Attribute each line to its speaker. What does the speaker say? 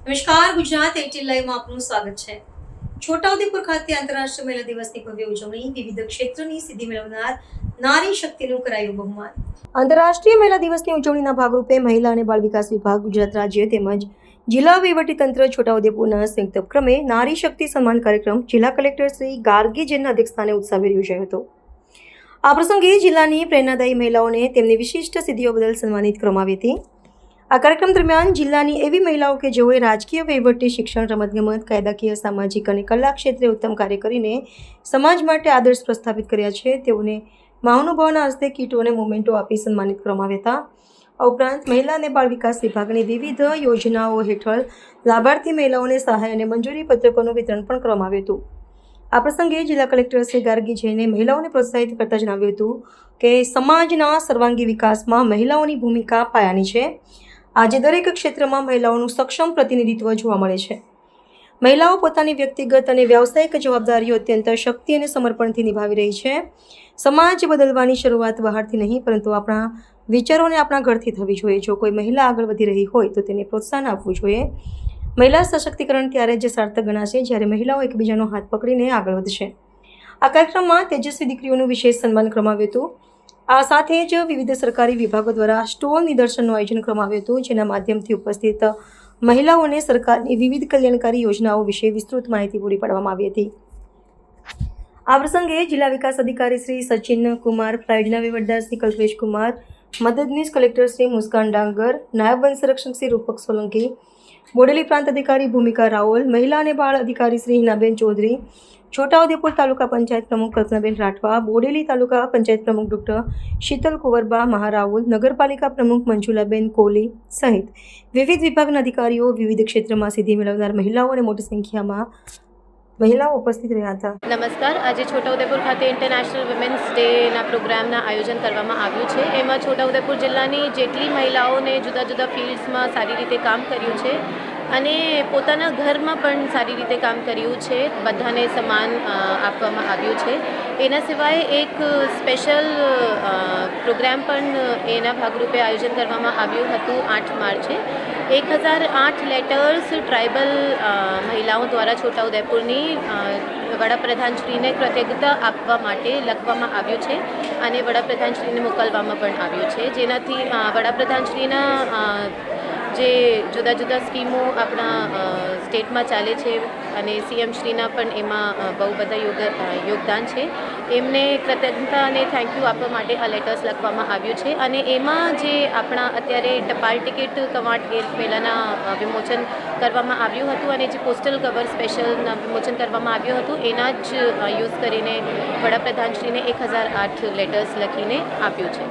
Speaker 1: નમસ્કાર, ગુજરાત 18 લાઈવમાં આપનું સ્વાગત છે. છોટાઉદેપુર ખાતે આંતરરાષ્ટ્રીય મહિલા દિવસની ભવ્ય ઉજવણી, વિવિધ ક્ષેત્રોની સિદ્ધિ મેળવનાર નારી શક્તિનું કરાયું બહુમાન. આંતરરાષ્ટ્રીય મહિલા દિવસની ઉજવણીના ભાગરૂપે મહિલા અને બાળ વિકાસ વિભાગ, ગુજરાત રાજ્ય તેમજ જિલ્લા વહીવટીતંત્ર છોટાઉદેપુરના સંયુક્ત ઉપક્રમે નારી શક્તિ સન્માન કાર્યક્રમ જિલ્લા કલેક્ટર શ્રી ગાર્ગી જૈનના અધ્યક્ષસ્થાને ઉત્સાહભેર યોજાયો હતો. આ પ્રસંગે જિલ્લાની પ્રેરણાદાયી મહિલાઓને તેમની વિશિષ્ટ સિદ્ધિઓ બદલ સન્માનિત કરવામાં આવી હતી. આ કાર્યક્રમ દરમિયાન જિલ્લાની એવી મહિલાઓ કે જેઓએ રાજકીય, વહીવટી, શિક્ષણ, રમતગમત, કાયદાકીય, સામાજિક અને કલા ક્ષેત્રે ઉત્તમ કાર્ય કરીને સમાજ માટે આદર્શ પ્રસ્થાપિત કર્યા છે, તેઓને મહાનુભાવોના હસ્તે કીટો અને મોમેન્ટો આપી સન્માનિત કરવામાં આવ્યા હતા. આ ઉપરાંત મહિલા અને બાળ વિકાસ વિભાગની વિવિધ યોજનાઓ હેઠળ લાભાર્થી મહિલાઓને સહાય અને મંજૂરી પત્રકોનું વિતરણ પણ કરવામાં આવ્યું હતું. આ પ્રસંગે જિલ્લા કલેક્ટર શ્રી ગાર્ગી જૈને મહિલાઓને પ્રોત્સાહિત કરતા જણાવ્યું હતું કે સમાજના સર્વાંગી વિકાસમાં મહિલાઓની ભૂમિકા પાયાની છે. આજે દરેક ક્ષેત્રમાં મહિલાઓનું સક્ષમ પ્રતિનિધિત્વ જોવા મળે છે. મહિલાઓ પોતાની વ્યક્તિગત અને વ્યાવસાયિક જવાબદારીઓ અત્યંત શક્તિ અને સમર્પણથી નિભાવી રહી છે. સમાજ બદલવાની શરૂઆત બહારથી નહીં, પરંતુ આપણા વિચારોને આપણા ઘરથી થવી જોઈએ. જો કોઈ મહિલા આગળ વધી રહી હોય તો તેને પ્રોત્સાહન આપવું જોઈએ. મહિલા સશક્તિકરણ ત્યારે જ સાર્થક ગણાશે જ્યારે મહિલાઓ એકબીજાનો હાથ પકડીને આગળ વધશે. આ કાર્યક્રમમાં તેજસ્વી દીકરીઓનું વિશેષ સન્માન કરવામાં આવ્યું હતું. આ સાથે જ વિવિધ સરકારી વિભાગો દ્વારા સ્ટોલ નિદર્શનનું આયોજન કરવામાં આવ્યું હતું, જેના માધ્યમથી ઉપસ્થિત મહિલાઓને સરકારની વિવિધ કલ્યાણકારી યોજનાઓ વિશે વિસ્તૃત માહિતી પૂરી પાડવામાં આવી હતી. આ પ્રસંગે જિલ્લા વિકાસ અધિકારી શ્રી સચિન કુમાર, પ્રાયોજના વહીવટદાર શ્રી કલ્પેશ કુમાર, મદદનીશ કલેક્ટર શ્રી મુસ્કાન ડાંગર, નાયબ વન સંરક્ષક શ્રી રૂપક સોલંકી, બોડેલી પ્રાંત અધિકારી ભૂમિકા રાઓલ, મહિલા અને બાળ અધિકારી શ્રી હિનાબેન ચૌધરી, છોટાઉદેપુર તાલુકા પંચાયત પ્રમુખ કલ્પનાબેન રાઠવા, બોડેલી તાલુકા પંચાયત પ્રમુખ ડૉક્ટર શીતલ કુંવરબા મહારાઉલ, નગરપાલિકા પ્રમુખ મંજુલાબેન કોહલી સહિત વિવિધ વિભાગના અધિકારીઓ, વિવિધ ક્ષેત્રમાં સિદ્ધિ મેળવનાર મહિલાઓ અને મોટી સંખ્યામાં મહિલાઓ ઉપસ્થિત રહ્યા હતા.
Speaker 2: નમસ્કાર. આજે છોટાઉદેપુર ખાતે ઇન્ટરનેશનલ વિમેન્સ ડેના પ્રોગ્રામના આયોજન કરવામાં આવ્યું છે. એમાં છોટાઉદેપુર જિલ્લાની જેટલી મહિલાઓને જુદા જુદા ફિલ્ડ્સમાં સારી રીતે કામ કર્યું છે અને પોતાના ઘરમાં પણ સારી રીતે કામ કર્યું છે, બધાને સમાન આપવામાં આવ્યું છે. એના સિવાય એક સ્પેશિયલ પ્રોગ્રામ પણ એના ભાગરૂપે આયોજન કરવામાં આવ્યું હતું 8 માર્ચે. 1008 લેટર્સ ટ્રાઇબલ મહિલાઓ દ્વારા છોટાઉદેપુરની વડાપ્રધાનશ્રીને કૃતજ્ઞતા આપવા માટે લખવામાં આવ્યું છે અને વડાપ્રધાનશ્રીને મોકલવામાં પણ આવ્યું છે, જેનાથી વડાપ્રધાનશ્રીના જે જુદા જુદા સ્કીમો આપણા સ્ટેટમાં ચાલે છે અને સીએમ શ્રીના પણ એમાં બહુ બધા યોગદાન છે. એમને કૃતજ્ઞતા અને થેન્ક યુ આપવા માટે આ લેટર્સ લખવામાં આવ્યું છે અને એમાં જે આપણા અત્યારે ટપાલ ટિકિટ કવાંટ પહેલાંના વિમોચન કરવામાં આવ્યું હતું અને જે પોસ્ટલ કવર સ્પેશિયલના વિમોચન કરવામાં આવ્યું હતું એના જ યુઝ કરીને વડાપ્રધાનશ્રીને 1008 લેટર્સ લખીને આપ્યું છે.